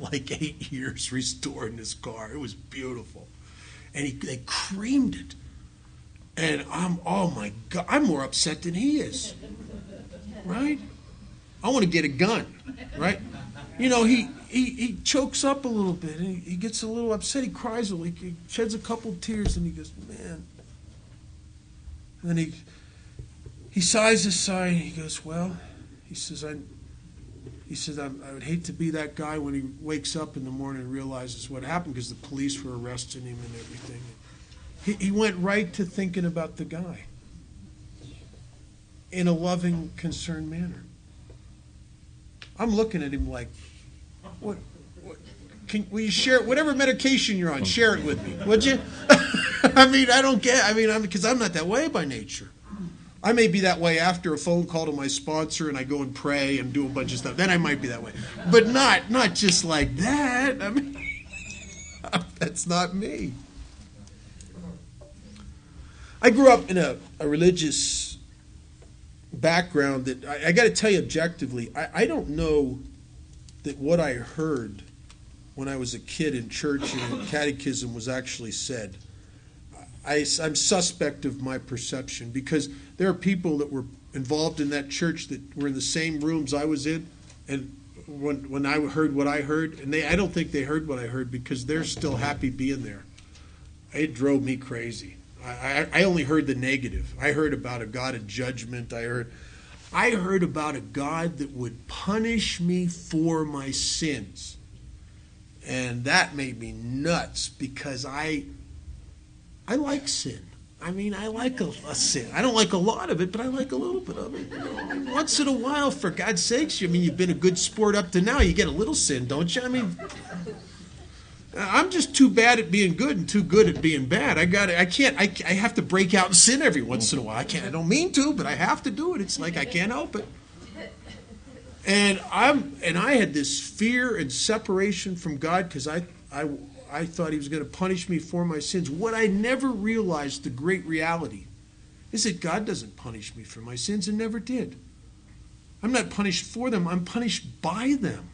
like 8 years restoring this car. It was beautiful. And they creamed it. And oh my God, I'm more upset than he is. Right? I want to get a gun. Right? You know, he chokes up a little bit, and he gets a little upset. He cries a little. He sheds a couple tears, and he goes, man. And then he sighs a sigh, and he goes, well, he says, I would hate to be that guy when he wakes up in the morning and realizes what happened, because the police were arresting him and everything. He went right to thinking about the guy in a loving, concerned manner. I'm looking at him like, what will you share whatever medication you're on, share it with me, would you? I mean, I don't get, because I'm not that way by nature. I may be that way after a phone call to my sponsor and I go and pray and do a bunch of stuff. Then I might be that way. But not just like that. I mean, that's not me. I grew up in a religious background that I got to tell you objectively, I don't know that what I heard when I was a kid in church and in catechism was actually said. I'm suspect of my perception, because there are people that were involved in that church that were in the same rooms I was in, and when I heard what I heard, and I don't think they heard what I heard because they're still happy being there. It drove me crazy. I only heard the negative. I heard about a God of judgment. I heard about a God that would punish me for my sins. And that made me nuts, because I like sin. I mean, I like a sin. I don't like a lot of it, but I like a little bit of it. You know? Once in a while, for God's sakes, I mean, you've been a good sport up to now. You get a little sin, don't you? I mean, I'm just too bad at being good and too good at being bad. I have to break out and sin every once in a while. I don't mean to, but I have to do it. It's like I can't help it. And I had this fear and separation from God, because I thought he was going to punish me for my sins. What I never realized, the great reality, is that God doesn't punish me for my sins and never did. I'm not punished for them. I'm punished by them,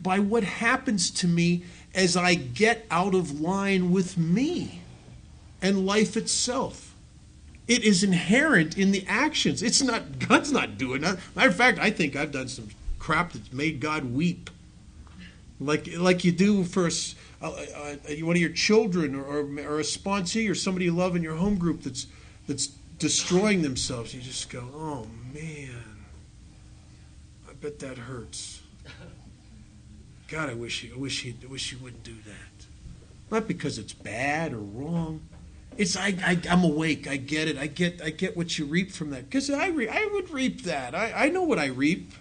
by what happens to me as I get out of line with me and life itself. It is inherent in the actions. It's not, God's not doing that. Matter of fact, I think I've done some crap that's made God weep. Like you do for one of your children, or a sponsee, or somebody you love in your home group that's destroying themselves. You just go, oh man, I bet that hurts. God, I wish you wouldn't do that. Not because it's bad or wrong. It's I'm awake. I get it. I get what you reap from that, because I would reap that. I know what I reap.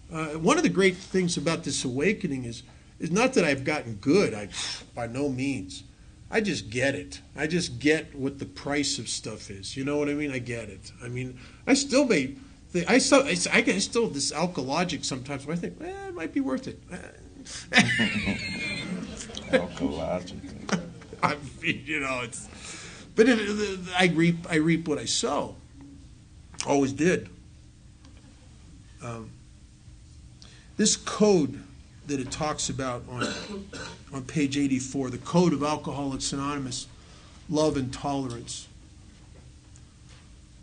One of the great things about this awakening is not that I've gotten good. By no means. I just get it. I just get what the price of stuff is. You know what I mean? I get it. I mean, I still this alkalogic sometimes, but I think, it might be worth it. Alkalogic. I mean, you know, I reap what I sow. Always did. This code that it talks about on page 84, the code of Alcoholics Anonymous, love and tolerance.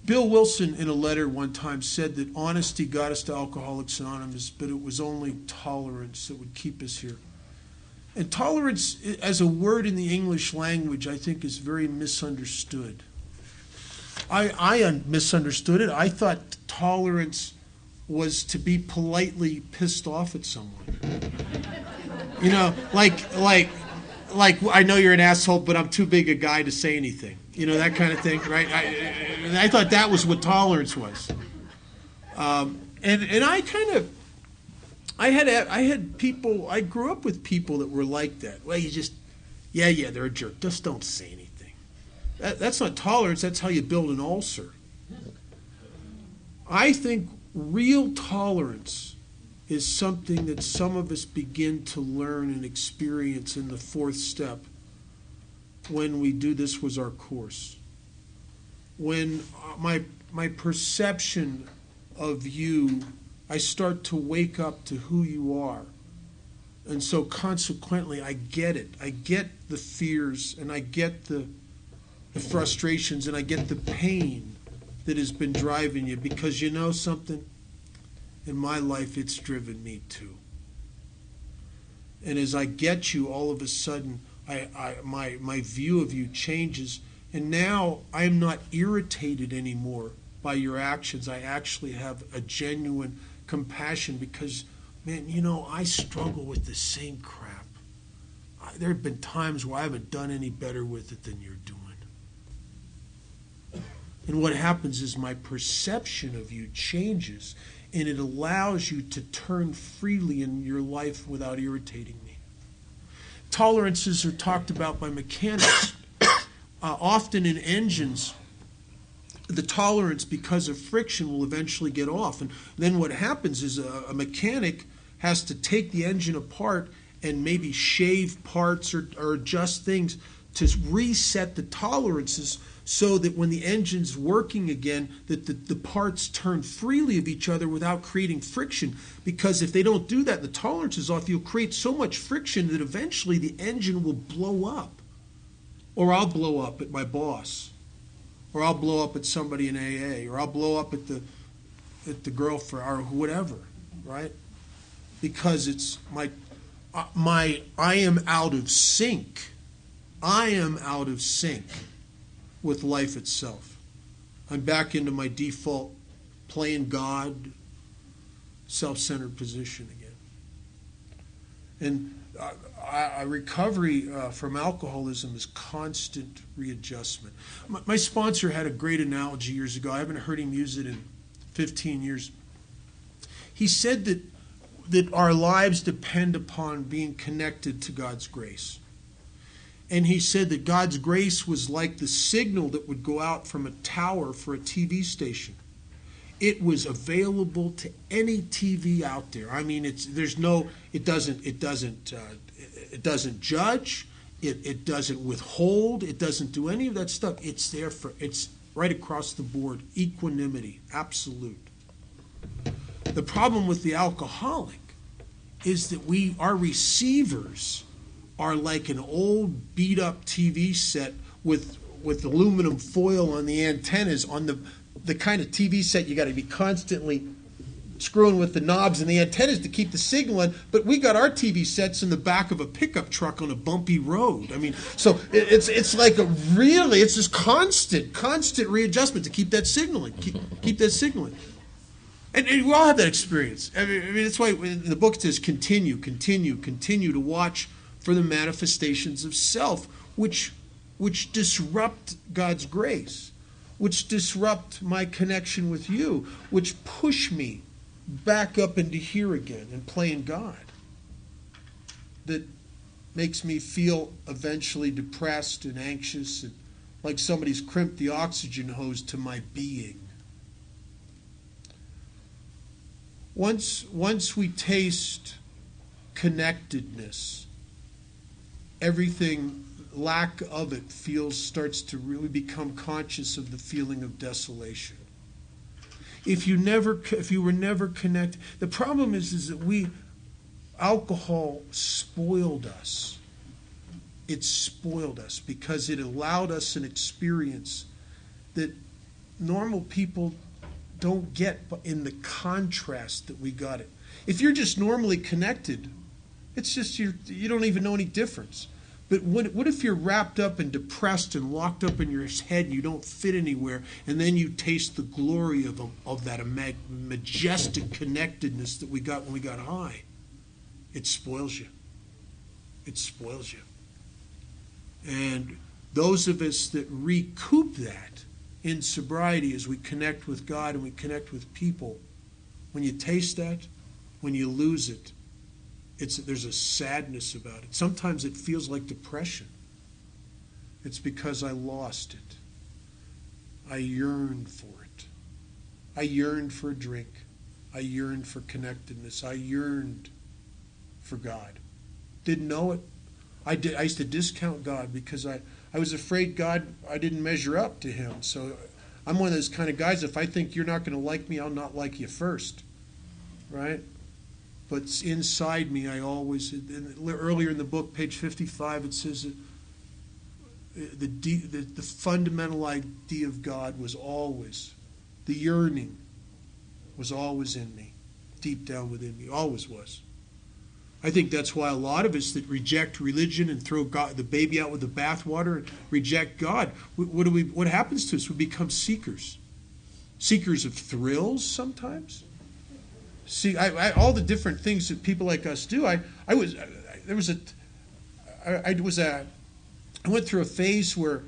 Bill Wilson, in a letter one time, said that honesty got us to Alcoholics Anonymous, but it was only tolerance that would keep us here. And tolerance, as a word in the English language, I think is very misunderstood. I misunderstood it. I thought tolerance was to be politely pissed off at someone. You know, like I know you're an asshole, but I'm too big a guy to say anything. You know, that kind of thing, right? I thought that was what tolerance was. And I had people, I grew up with people that were like that. Well, you just, yeah, they're a jerk. Just don't say anything. That's not tolerance. That's how you build an ulcer. I think real tolerance is something that some of us begin to learn and experience in the fourth step when we do This Was Our Course. When my perception of you, I start to wake up to who you are. And so consequently, I get it. I get the fears, and I get the frustrations, and I get the pain that has been driving you. Because you know something? In my life, it's driven me too. And as I get you, all of a sudden, my view of you changes. And now I am not irritated anymore by your actions. I actually have a genuine compassion because, man, you know, I struggle with the same crap. There have been times where I haven't done any better with it than you're doing. And what happens is my perception of you changes, and it allows you to turn freely in your life without irritating me. Tolerances are talked about by mechanics. Often in engines, the tolerance because of friction will eventually get off. And then what happens is a mechanic has to take the engine apart and maybe shave parts or adjust things to reset the tolerances so that when the engine's working again, that the parts turn freely of each other without creating friction. Because if they don't do that, the tolerance is off, you'll create so much friction that eventually the engine will blow up. Or I'll blow up at my boss. Or I'll blow up at somebody in AA. Or I'll blow up at the girlfriend or whatever, right? Because it's I am out of sync. I am out of sync with life itself. I'm back into my default playing God, self-centered position again. And recovery from alcoholism is constant readjustment. My sponsor had a great analogy years ago. I haven't heard him use it in 15 years. He said that our lives depend upon being connected to God's grace. And he said that God's grace was like the signal that would go out from a tower for a TV station. It was available to any TV out there. I mean, it doesn't judge, it doesn't withhold, it doesn't do any of that stuff. It's right across the board, equanimity, absolute. The problem with the alcoholic is that our receivers are like an old beat-up TV set with aluminum foil on the antennas on the kind of TV set you got to be constantly screwing with the knobs and the antennas to keep the signal in. But we got our TV sets in the back of a pickup truck on a bumpy road. I mean, so it's like it's this constant readjustment to keep that signal in, keep that signal in. And we all have that experience. I mean, that's why in the book it says continue to watch for the manifestations of self, which disrupt God's grace, which disrupt my connection with you, which push me back up into here again and playing God. That makes me feel eventually depressed and anxious and like somebody's crimped the oxygen hose to my being. Once we taste connectedness, everything, lack of it, starts to really become conscious of the feeling of desolation. If you were never connected, the problem is that alcohol spoiled us. It spoiled us because it allowed us an experience that normal people don't get in the contrast that we got it. If you're just normally connected, it's just you don't even know any difference. But what if you're wrapped up and depressed and locked up in your head and you don't fit anywhere, and then you taste the glory of that majestic connectedness that we got when we got high? It spoils you. It spoils you. And those of us that recoup that in sobriety as we connect with God and we connect with people, when you taste that, when you lose it, there's a sadness about it. Sometimes it feels like depression. It's because I lost it. I yearned for it. I yearned for a drink. I yearned for connectedness. I yearned for God. Didn't know it. I used to discount God because I was afraid God, I didn't measure up to him. So I'm one of those kind of guys, if I think you're not going to like me, I'll not like you first. Right? But inside me, I always, earlier in the book, page 55, it says that the fundamental idea of God was always, the yearning was always in me, deep down within me, always was. I think that's why a lot of us that reject religion and throw God, the baby out with the bathwater and reject God, what happens to us? We become seekers. Seekers of thrills sometimes. See, all the different things that people like us do. I went through a phase where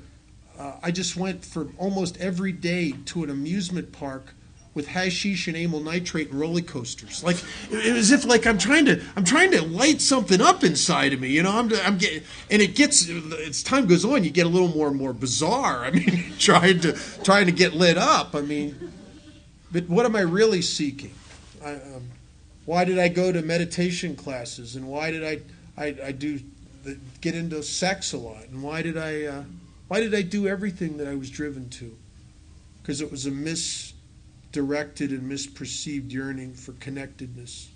I just went for almost every day to an amusement park with hashish and amyl nitrate and roller coasters. Like it was as if like I'm trying to light something up inside of me. You know, I'm getting, and it gets, as time goes on, you get a little more and more bizarre. I mean, trying to get lit up. I mean, but what am I really seeking? Why did I go to meditation classes, and why did I get into sex a lot, and why did I do everything that I was driven to? Because it was a misdirected and misperceived yearning for connectedness.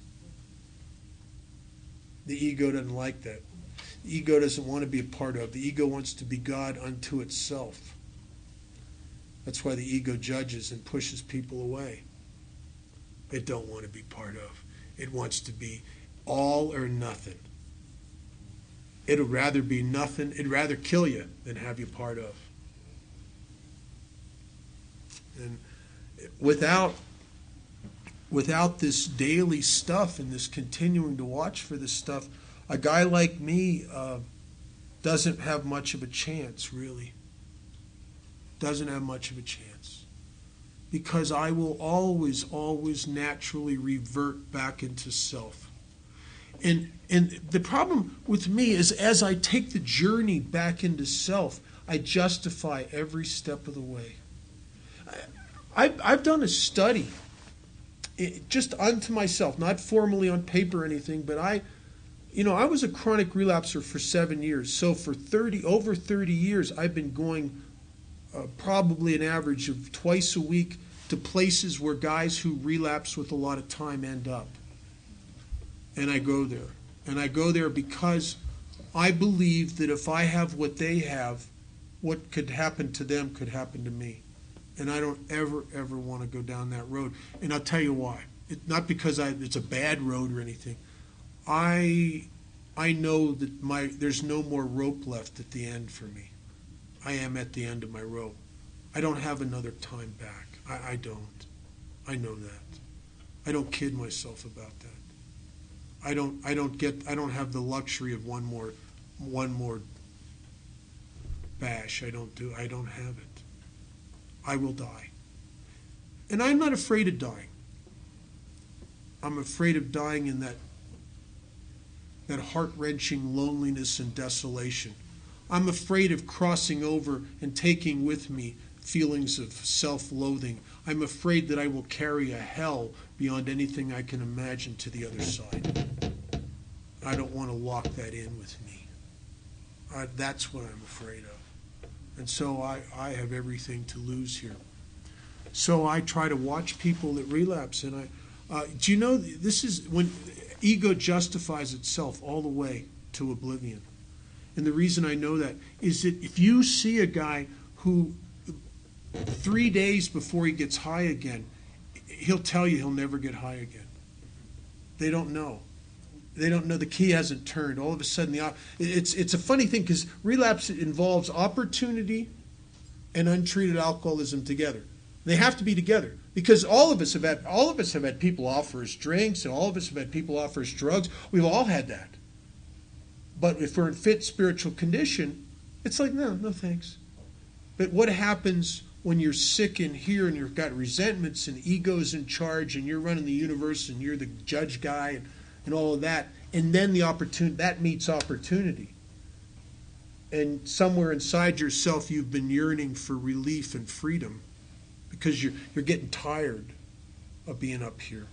The ego doesn't like that. The ego doesn't want to be a part of. The ego wants to be God unto itself. That's why the ego judges and pushes people away. It don't want to be part of. It wants to be all or nothing. It'd rather be nothing. It'd rather kill you than have you part of. And without this daily stuff and this continuing to watch for this stuff, a guy like me doesn't have much of a chance, really. Doesn't have much of a chance. Because I will always naturally revert back into self. And the problem with me is as I take the journey back into self, I justify every step of the way. I've done a study, just unto myself, not formally on paper or anything, but I was a chronic relapser for 7 years. So for over 30 years, I've been going probably an average of twice a week to places where guys who relapse with a lot of time end up. And I go there. And I go there because I believe that if I have what they have, what could happen to them could happen to me. And I don't ever want to go down that road. And I'll tell you why. Not because it's a bad road or anything. I know that there's no more rope left at the end for me. I am at the end of my rope. I don't have another time back. I don't. I know that. I don't kid myself about that. I don't have the luxury of one more bash. I don't have it. I will die. And I'm not afraid of dying. I'm afraid of dying in that heart-wrenching loneliness and desolation. I'm afraid of crossing over and taking with me feelings of self-loathing. I'm afraid that I will carry a hell beyond anything I can imagine to the other side. I don't want to lock that in with me. That's what I'm afraid of. And so I have everything to lose here. So I try to watch people that relapse. And do you know, this is when ego justifies itself all the way to oblivion. And the reason I know that is that if you see a guy who 3 days before he gets high again, he'll tell you he'll never get high again. They don't know. They don't know. The key hasn't turned. All of a sudden, it's a funny thing because relapse involves opportunity and untreated alcoholism together. They have to be together because all of us have had people offer us drinks, and all of us have had people offer us drugs. We've all had that. But if we're in fit spiritual condition, it's like no thanks. But what happens when you're sick in here and you've got resentments and egos in charge and you're running the universe and you're the judge guy and all of that, and then the opportunity that meets opportunity. And somewhere inside yourself you've been yearning for relief and freedom because you're getting tired of being up here.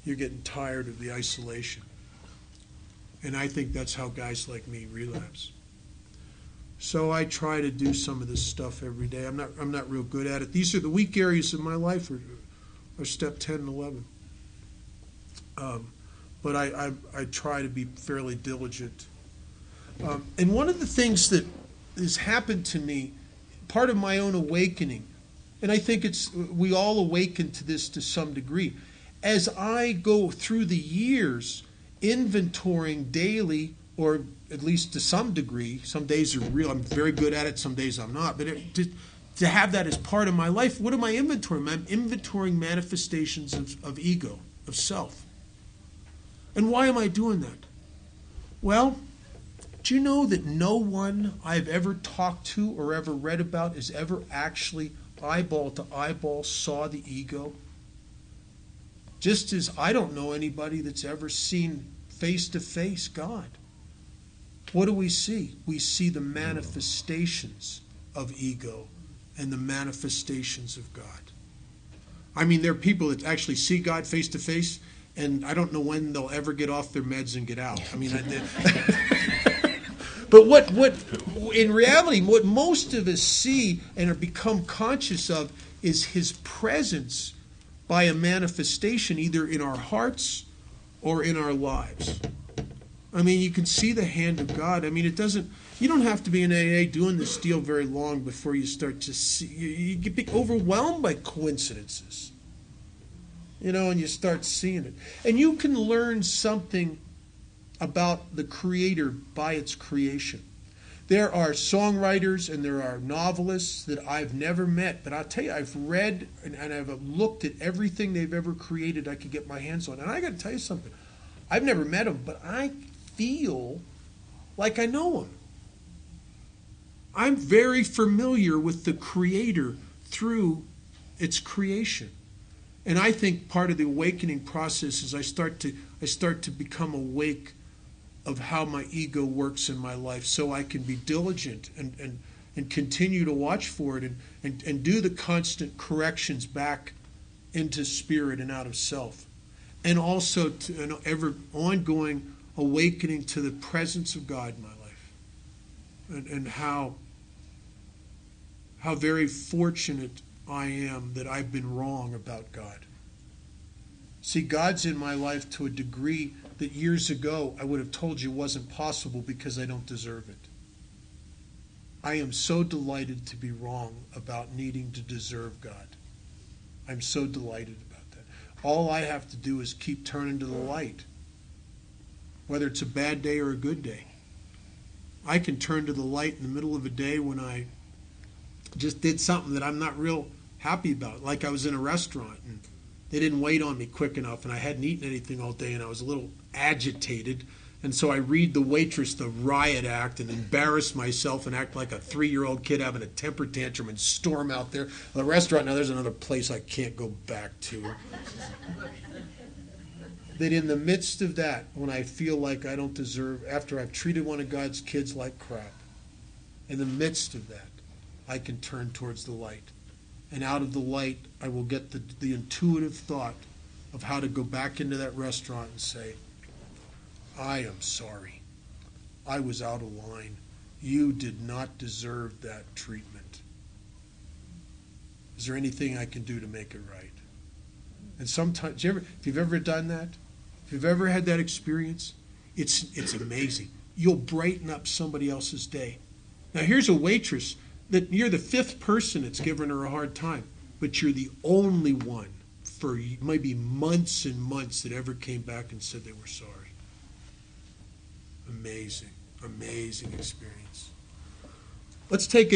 you're getting tired of the isolation. And I think that's how guys like me relapse. So I try to do some of this stuff every day. I'm not real good at it. These are the weak areas of my life are step 10 and 11. But I try to be fairly diligent. And one of the things that has happened to me, part of my own awakening, and I think we all awaken to this to some degree, as I go through the years inventorying daily, or at least to some degree, some days are real, I'm very good at it, some days I'm not, but to have that as part of my life, what am I inventorying? I'm inventorying manifestations of ego, of self. And why am I doing that? Well, do you know that no one I've ever talked to or ever read about has ever actually eyeball to eyeball saw the ego? Just as I don't know anybody that's ever seen face to face God. What do we see? We see the manifestations of ego and the manifestations of God. I mean, there are people that actually see God face to face, and I don't know when they'll ever get off their meds and get out. I mean, but what in reality, what most of us see and are become conscious of is His presence by a manifestation, either in our hearts or in our lives. I mean, you can see the hand of God. I mean, you don't have to be in AA doing this deal very long before you start to see, you get overwhelmed by coincidences. And you start seeing it. And you can learn something about the Creator by its creation. There are songwriters and there are novelists that I've never met, but I'll tell you, I've read and I've looked at everything they've ever created I could get my hands on. And I got to tell you something. I've never met them, but I feel like I know them. I'm very familiar with the Creator through its creation. And I think part of the awakening process is I start to become awake of how my ego works in my life, so I can be diligent and continue to watch for it and do the constant corrections back into spirit and out of self. And also to an ever ongoing awakening to the presence of God in my life. And how very fortunate I am that I've been wrong about God. See, God's in my life to a degree that years ago I would have told you wasn't possible because I don't deserve it. I am so delighted to be wrong about needing to deserve God. I'm so delighted about that. All I have to do is keep turning to the light, whether it's a bad day or a good day. I can turn to the light in the middle of a day when I just did something that I'm not real happy about, like I was in a restaurant and they didn't wait on me quick enough and I hadn't eaten anything all day and I was a little agitated, and so I read the waitress the riot act and embarrass myself and act like a 3-year-old kid having a temper tantrum and storm out there. The restaurant, now there's another place I can't go back to. That in the midst of that, when I feel like I don't deserve, after I've treated one of God's kids like crap, in the midst of that, I can turn towards the light. And out of the light, I will get the intuitive thought of how to go back into that restaurant and say, I am sorry. I was out of line. You did not deserve that treatment. Is there anything I can do to make it right? And sometimes, if you've ever done that, if you've ever had that experience, it's amazing. You'll brighten up somebody else's day. Now here's a waitress that you're the 5th person that's given her a hard time, but you're the only one for maybe months and months that ever came back and said they were sorry. Amazing, amazing experience. Let's take